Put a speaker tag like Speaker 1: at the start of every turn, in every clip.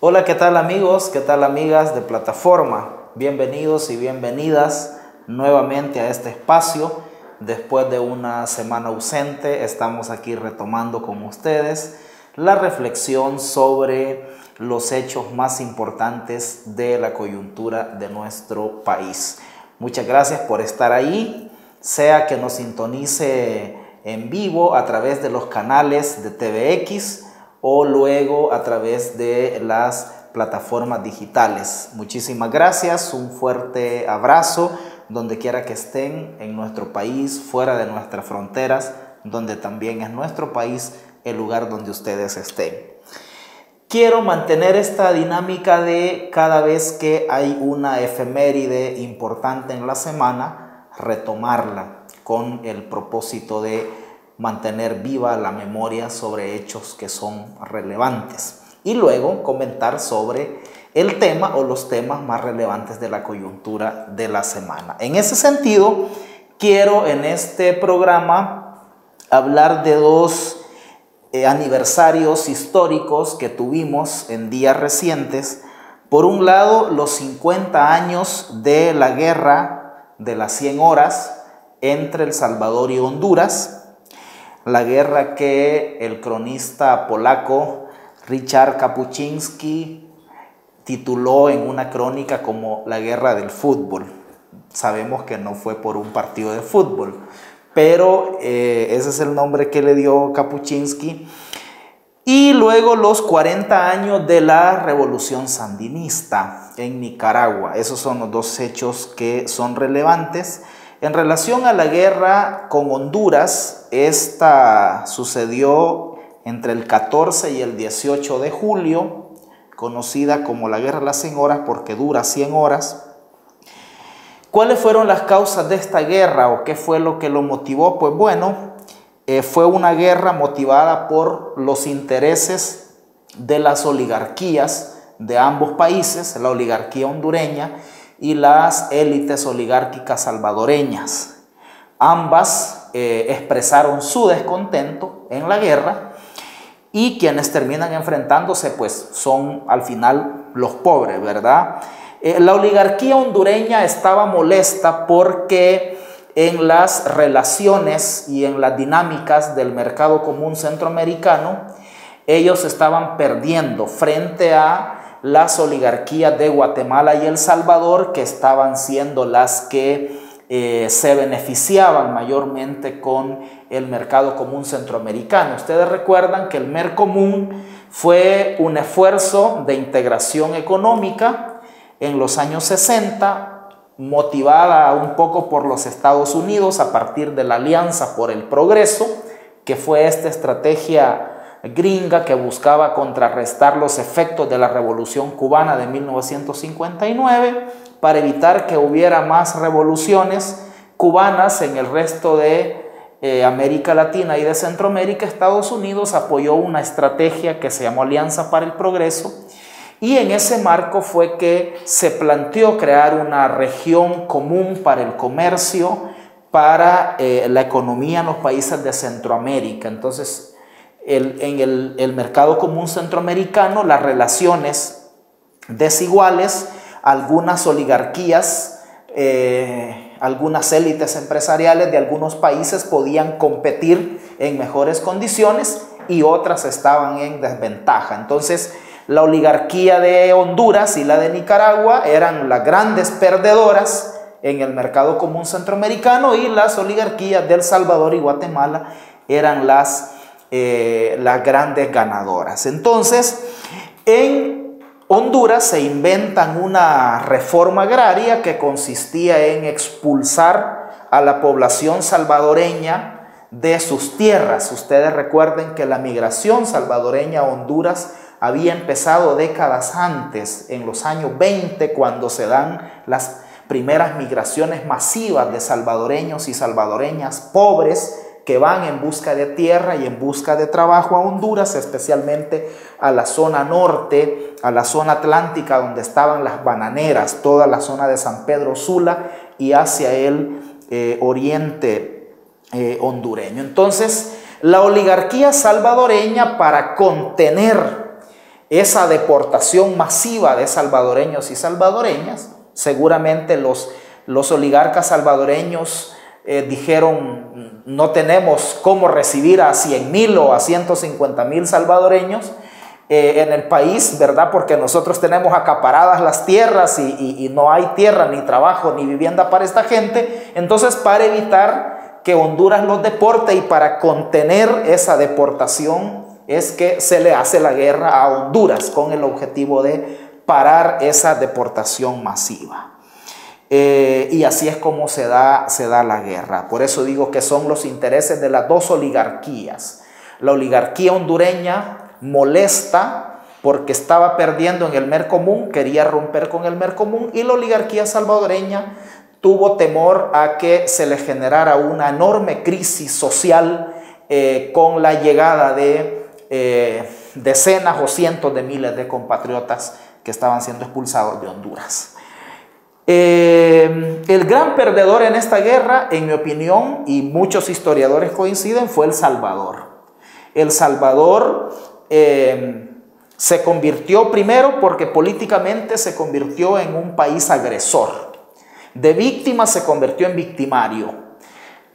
Speaker 1: Hola, ¿qué tal amigos? ¿Qué tal amigas de plataforma? Bienvenidos y bienvenidas nuevamente a este espacio. Después de una semana ausente, estamos aquí retomando con ustedes la reflexión sobre los hechos más importantes de la coyuntura de nuestro país. Muchas gracias por estar ahí, sea que nos sintonice en vivo a través de los canales de TVX o luego a través de las plataformas digitales. Muchísimas gracias, un fuerte abrazo donde quiera que estén en nuestro país, fuera de nuestras fronteras, donde también es nuestro país el lugar donde ustedes estén. Quiero mantener esta dinámica de cada vez que hay una efeméride importante en la semana, retomarla con el propósito de mantener viva la memoria sobre hechos que son relevantes y luego comentar sobre el tema o los temas más relevantes de la coyuntura de la semana. En ese sentido, quiero en este programa hablar de dos aniversarios históricos que tuvimos en días recientes. Por un lado, los 50 años de la guerra de las 100 horas entre El Salvador y Honduras, la guerra que el cronista polaco Richard Kapuscinski tituló en una crónica como la guerra del fútbol. Sabemos que no fue por un partido de fútbol, pero ese es el nombre que le dio Kapuscinski. Y luego los 40 años de la revolución sandinista en Nicaragua. Esos son los dos hechos que son relevantes. En relación a la guerra con Honduras, esta sucedió entre el 14 y el 18 de julio, conocida como la Guerra de las 100 horas porque dura 100 horas. ¿Cuáles fueron las causas de esta guerra o qué fue lo que lo motivó? Pues bueno, fue una guerra motivada por los intereses de las oligarquías de ambos países, la oligarquía hondureña y las élites oligárquicas salvadoreñas. Ambas expresaron su descontento en la guerra y quienes terminan enfrentándose pues son al final los pobres, ¿verdad? La oligarquía hondureña estaba molesta porque en las relaciones y en las dinámicas del mercado común centroamericano ellos estaban perdiendo frente a las oligarquías de Guatemala y El Salvador, que estaban siendo las que se beneficiaban mayormente con el mercado común centroamericano. Ustedes recuerdan que el Mercomún fue un esfuerzo de integración económica en los años 60, motivada un poco por los Estados Unidos a partir de la Alianza por el Progreso, que fue esta estrategia gringa que buscaba contrarrestar los efectos de la Revolución Cubana de 1959 para evitar que hubiera más revoluciones cubanas en el resto de América Latina y de Centroamérica. Estados Unidos apoyó una estrategia que se llamó Alianza para el Progreso y en ese marco fue que se planteó crear una región común para el comercio, para la economía en los países de Centroamérica. Entonces, en el mercado común centroamericano, las relaciones desiguales, algunas oligarquías, algunas élites empresariales de algunos países podían competir en mejores condiciones y otras estaban en desventaja. Entonces, la oligarquía de Honduras y la de Nicaragua eran las grandes perdedoras en el mercado común centroamericano y las oligarquías de El Salvador y Guatemala eran las grandes ganadoras. Entonces, en Honduras se inventan una reforma agraria que consistía en expulsar a la población salvadoreña de sus tierras. Ustedes recuerden que la migración salvadoreña a Honduras había empezado décadas antes, en los años 20, cuando se dan las primeras migraciones masivas de salvadoreños y salvadoreñas pobres que van en busca de tierra y en busca de trabajo a Honduras, especialmente a la zona norte, a la zona atlántica donde estaban las bananeras, toda la zona de San Pedro Sula y hacia el oriente hondureño. Entonces, la oligarquía salvadoreña, para contener esa deportación masiva de salvadoreños y salvadoreñas, seguramente los oligarcas salvadoreños dijeron, no tenemos cómo recibir a 100,000 o a 150,000 salvadoreños en el país, ¿verdad? Porque nosotros tenemos acaparadas las tierras y no hay tierra, ni trabajo, ni vivienda para esta gente. Entonces, para evitar que Honduras los deporte y para contener esa deportación, es que se le hace la guerra a Honduras con el objetivo de parar esa deportación masiva. Y así es como se da la guerra. Por eso digo que son los intereses de las dos oligarquías. La oligarquía hondureña molesta porque estaba perdiendo en el Mercomún, quería romper con el Mercomún, y la oligarquía salvadoreña tuvo temor a que se le generara una enorme crisis social con la llegada de decenas o cientos de miles de compatriotas que estaban siendo expulsados de Honduras. El gran perdedor en esta guerra, en mi opinión, y muchos historiadores coinciden, fue El Salvador. El Salvador se convirtió primero porque políticamente se convirtió en un país agresor. De víctima se convirtió en victimario.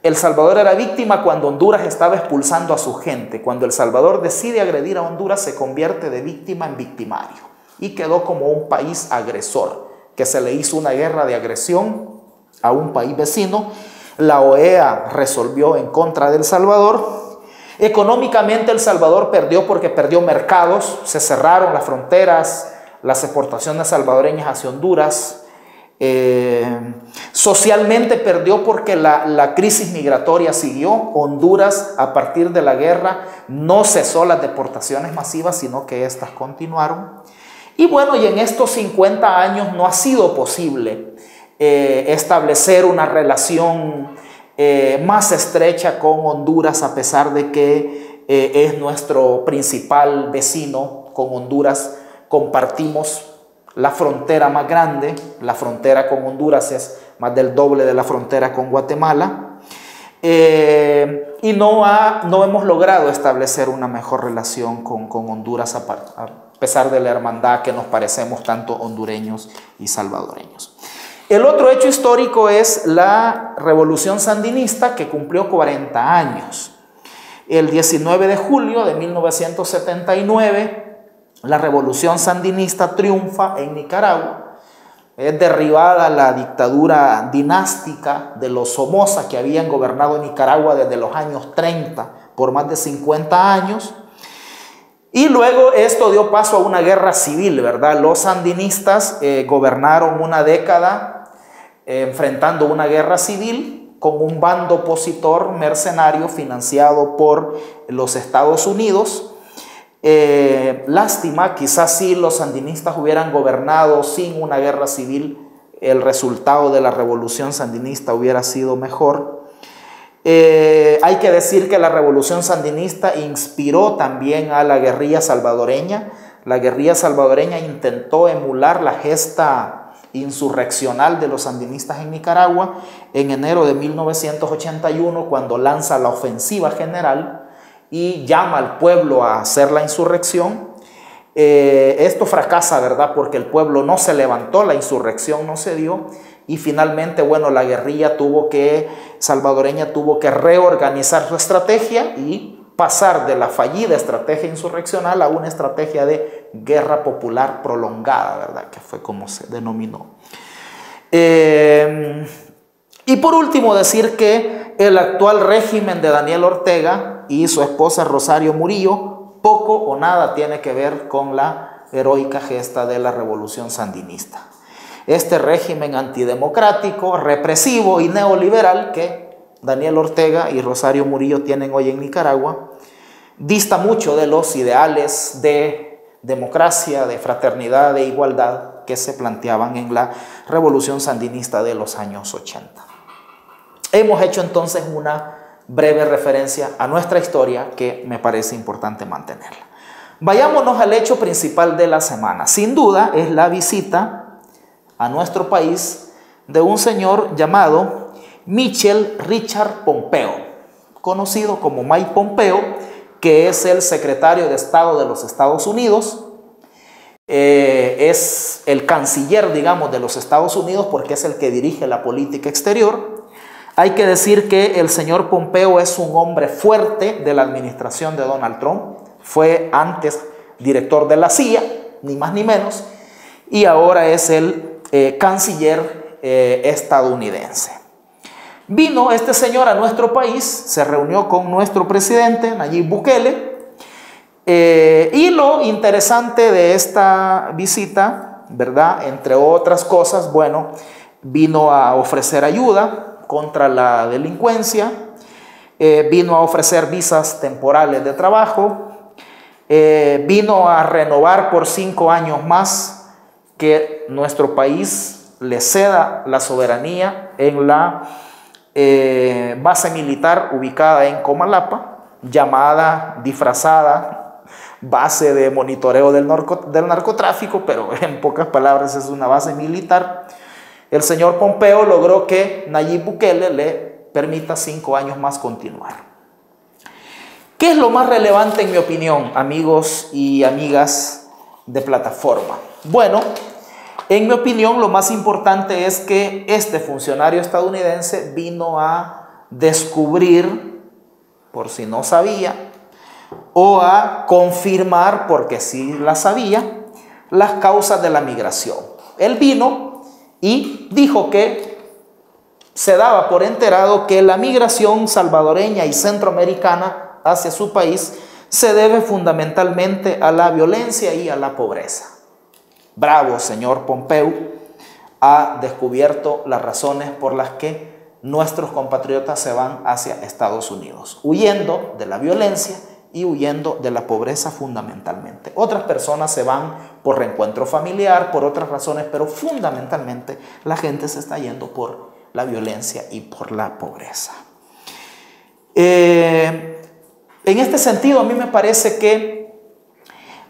Speaker 1: El Salvador era víctima cuando Honduras estaba expulsando a su gente. Cuando El Salvador decide agredir a Honduras, se convierte de víctima en victimario y quedó como un país agresor, que se le hizo una guerra de agresión a un país vecino. La OEA resolvió en contra de El Salvador. Económicamente El Salvador perdió porque perdió mercados, se cerraron las fronteras, las exportaciones salvadoreñas hacia Honduras. Socialmente perdió porque la crisis migratoria siguió. Honduras, a partir de la guerra, no cesó las deportaciones masivas, sino que estas continuaron. Y bueno, y en estos 50 años no ha sido posible establecer una relación más estrecha con Honduras, a pesar de que es nuestro principal vecino. Con Honduras compartimos la frontera más grande. La frontera con Honduras es más del doble de la frontera con Guatemala. Y no hemos logrado establecer una mejor relación con Honduras, a pesar de la hermandad que nos parecemos tanto hondureños y salvadoreños. El otro hecho histórico es la Revolución Sandinista, que cumplió 40 años. El 19 de julio de 1979, la Revolución Sandinista triunfa en Nicaragua. Es derribada la dictadura dinástica de los Somoza, que habían gobernado Nicaragua desde los años 30 por más de 50 años. Y luego esto dio paso a una guerra civil, ¿verdad? Los sandinistas gobernaron una década enfrentando una guerra civil con un bando opositor mercenario financiado por los Estados Unidos. Lástima, quizás si los sandinistas hubieran gobernado sin una guerra civil, el resultado de la revolución sandinista hubiera sido mejor. Hay que decir que la revolución sandinista inspiró también a la guerrilla salvadoreña. La guerrilla salvadoreña intentó emular la gesta insurreccional de los sandinistas en Nicaragua en enero de 1981, cuando lanza la ofensiva general y llama al pueblo a hacer la insurrección. Esto fracasa, ¿verdad? Porque el pueblo no se levantó, la insurrección no se dio, y finalmente, bueno, la guerrilla salvadoreña tuvo que reorganizar su estrategia y pasar de la fallida estrategia insurreccional a una estrategia de guerra popular prolongada, ¿verdad? Que fue como se denominó. Y por último, decir que el actual régimen de Daniel Ortega y su esposa Rosario Murillo poco o nada tiene que ver con la heroica gesta de la revolución sandinista. Este régimen antidemocrático, represivo y neoliberal que Daniel Ortega y Rosario Murillo tienen hoy en Nicaragua dista mucho de los ideales de democracia, de fraternidad, de igualdad que se planteaban en la revolución sandinista de los años 80. Hemos hecho entonces una breve referencia a nuestra historia que me parece importante mantenerla. Vayámonos al hecho principal de la semana. Sin duda es la visita a nuestro país de un señor llamado Michel Richard Pompeo, conocido como Mike Pompeo, que es el secretario de Estado de los Estados Unidos es el canciller, digamos, de los Estados Unidos porque es el que dirige la política exterior. Hay que decir que el señor Pompeo es un hombre fuerte de la administración de Donald Trump. Fue antes director de la CIA, ni más ni menos, y ahora es el canciller estadounidense. Vino este señor a nuestro país, se reunió con nuestro presidente Nayib Bukele, y lo interesante de esta visita, ¿verdad? Entre otras cosas, bueno, vino a ofrecer ayuda contra la delincuencia, vino a ofrecer visas temporales de trabajo, vino a renovar por 5 años más que nuestro país le ceda la soberanía en la base militar ubicada en Comalapa, llamada, disfrazada, base de monitoreo del narcotráfico, pero en pocas palabras es una base militar. El señor Pompeo logró que Nayib Bukele le permita 5 años más continuar. ¿Qué es lo más relevante en mi opinión, amigos y amigas de plataforma? Bueno, en mi opinión lo más importante es que este funcionario estadounidense vino a descubrir, por si no sabía, o a confirmar, porque sí la sabía, las causas de la migración. Él vino y dijo que se daba por enterado que la migración salvadoreña y centroamericana hacia su país se debe fundamentalmente a la violencia y a la pobreza. Bravo, señor Pompeo, ha descubierto las razones por las que nuestros compatriotas se van hacia Estados Unidos, huyendo de la violencia y huyendo de la pobreza fundamentalmente. Otras personas se van por reencuentro familiar, por otras razones, pero fundamentalmente la gente se está yendo por la violencia y por la pobreza. En este sentido, a mí me parece que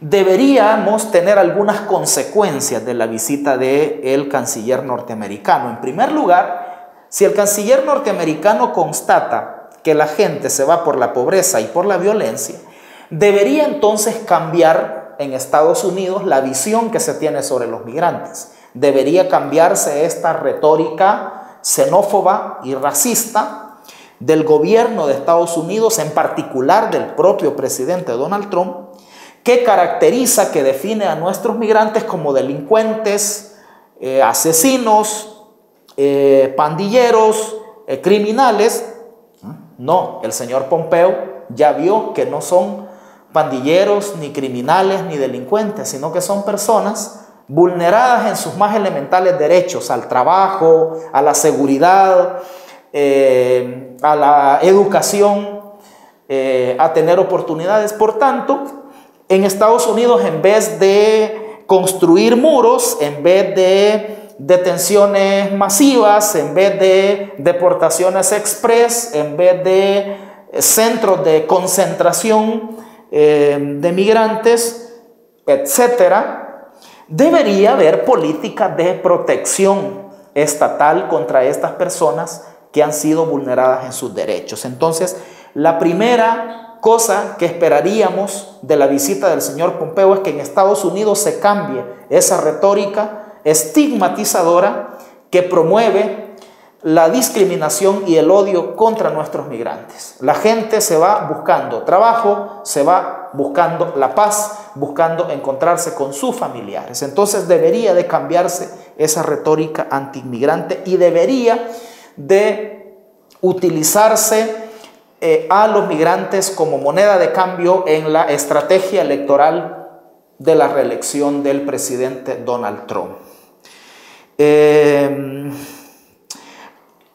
Speaker 1: deberíamos tener algunas consecuencias de la visita del canciller norteamericano. En primer lugar, si el canciller norteamericano constata que la gente se va por la pobreza y por la violencia, debería entonces cambiar en Estados Unidos la visión que se tiene sobre los migrantes. Debería cambiarse esta retórica xenófoba y racista del gobierno de Estados Unidos, en particular del propio presidente Donald Trump, que caracteriza, que define a nuestros migrantes como delincuentes, asesinos, pandilleros, criminales. No, el señor Pompeo ya vio que no son pandilleros, ni criminales, ni delincuentes, sino que son personas vulneradas en sus más elementales derechos, al trabajo, a la seguridad, a la educación, a tener oportunidades. Por tanto, en Estados Unidos, en vez de construir muros, en vez de detenciones masivas, en vez de deportaciones express, en vez de centros de concentración de migrantes, etcétera, debería haber políticas de protección estatal contra estas personas que han sido vulneradas en sus derechos. Entonces, la primera cosa que esperaríamos de la visita del señor Pompeo es que en Estados Unidos se cambie esa retórica estigmatizadora que promueve la discriminación y el odio contra nuestros migrantes. La gente se va buscando trabajo, se va buscando la paz, buscando encontrarse con sus familiares. Entonces debería de cambiarse esa retórica antiinmigrante y debería de utilizarse a los migrantes como moneda de cambio en la estrategia electoral de la reelección del presidente Donald Trump.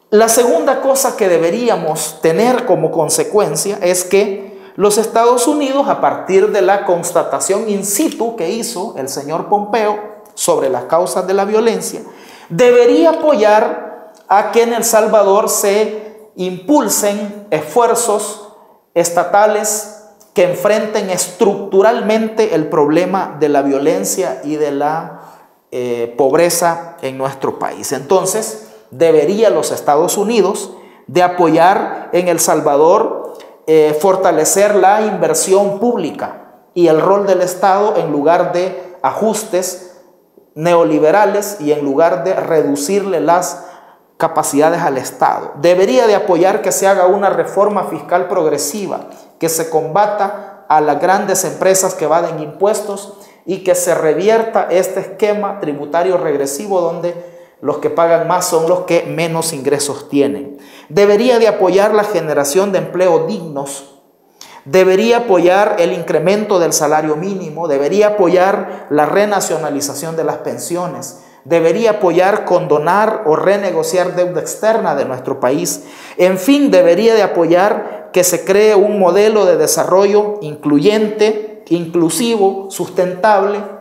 Speaker 1: La segunda cosa que deberíamos tener como consecuencia es que los Estados Unidos, a partir de la constatación in situ que hizo el señor Pompeo sobre las causas de la violencia, debería apoyar a que en El Salvador se impulsen esfuerzos estatales que enfrenten estructuralmente el problema de la violencia y de la pobreza en nuestro país. Entonces, debería los Estados Unidos de apoyar en El Salvador, fortalecer la inversión pública y el rol del Estado en lugar de ajustes neoliberales y en lugar de reducirle las capacidades al Estado. Debería de apoyar que se haga una reforma fiscal progresiva, que se combata a las grandes empresas que evaden impuestos y que se revierta este esquema tributario regresivo donde los que pagan más son los que menos ingresos tienen. Debería de apoyar la generación de empleos dignos. Debería apoyar el incremento del salario mínimo. Debería apoyar la renacionalización de las pensiones. Debería apoyar condonar o renegociar deuda externa de nuestro país. En fin, debería de apoyar que se cree un modelo de desarrollo incluyente, inclusivo, sustentable,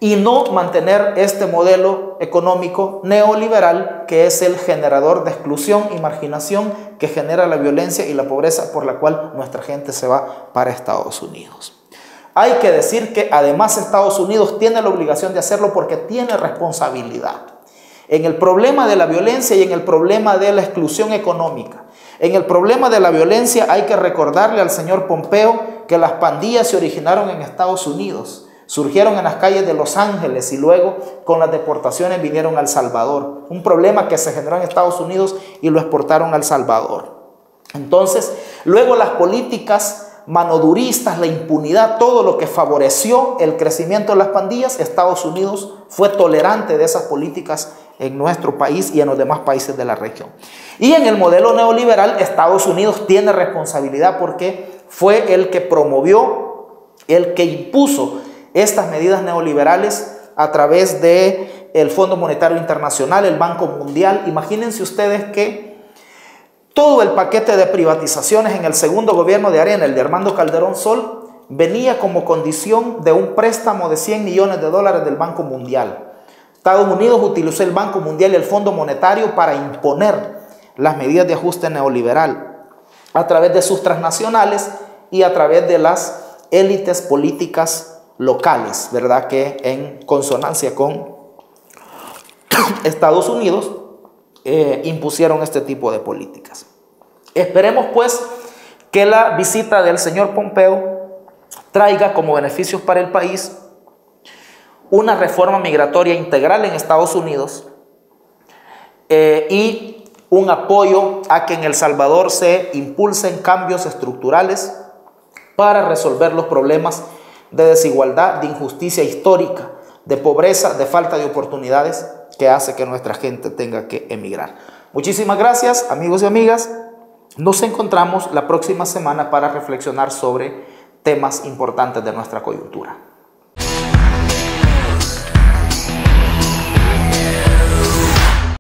Speaker 1: y no mantener este modelo económico neoliberal que es el generador de exclusión y marginación que genera la violencia y la pobreza por la cual nuestra gente se va para Estados Unidos. Hay que decir que además Estados Unidos tiene la obligación de hacerlo porque tiene responsabilidad en el problema de la violencia y en el problema de la exclusión económica. En el problema de la violencia hay que recordarle al señor Pompeo que las pandillas se originaron en Estados Unidos. Surgieron en las calles de Los Ángeles y luego con las deportaciones vinieron a El Salvador. Un problema que se generó en Estados Unidos y lo exportaron a El Salvador. Entonces, luego las políticas manoduristas, la impunidad, todo lo que favoreció el crecimiento de las pandillas, Estados Unidos fue tolerante de esas políticas en nuestro país y en los demás países de la región. Y en el modelo neoliberal, Estados Unidos tiene responsabilidad porque fue el que promovió, el que impuso estas medidas neoliberales a través del Fondo Monetario Internacional, el Banco Mundial. Imagínense ustedes que todo el paquete de privatizaciones en el segundo gobierno de Arena, el de Armando Calderón Sol, venía como condición de un préstamo de $100 millones del Banco Mundial. Estados Unidos utilizó el Banco Mundial y el Fondo Monetario para imponer las medidas de ajuste neoliberal a través de sus transnacionales y a través de las élites políticas locales, ¿verdad? Que en consonancia con Estados Unidos impusieron este tipo de políticas. Esperemos pues que la visita del señor Pompeo traiga como beneficios para el país una reforma migratoria integral en Estados Unidos y un apoyo a que en El Salvador se impulsen cambios estructurales para resolver los problemas de desigualdad, de injusticia histórica, de pobreza, de falta de oportunidades que hace que nuestra gente tenga que emigrar. Muchísimas gracias, amigos y amigas. Nos encontramos la próxima semana para reflexionar sobre temas importantes de nuestra coyuntura.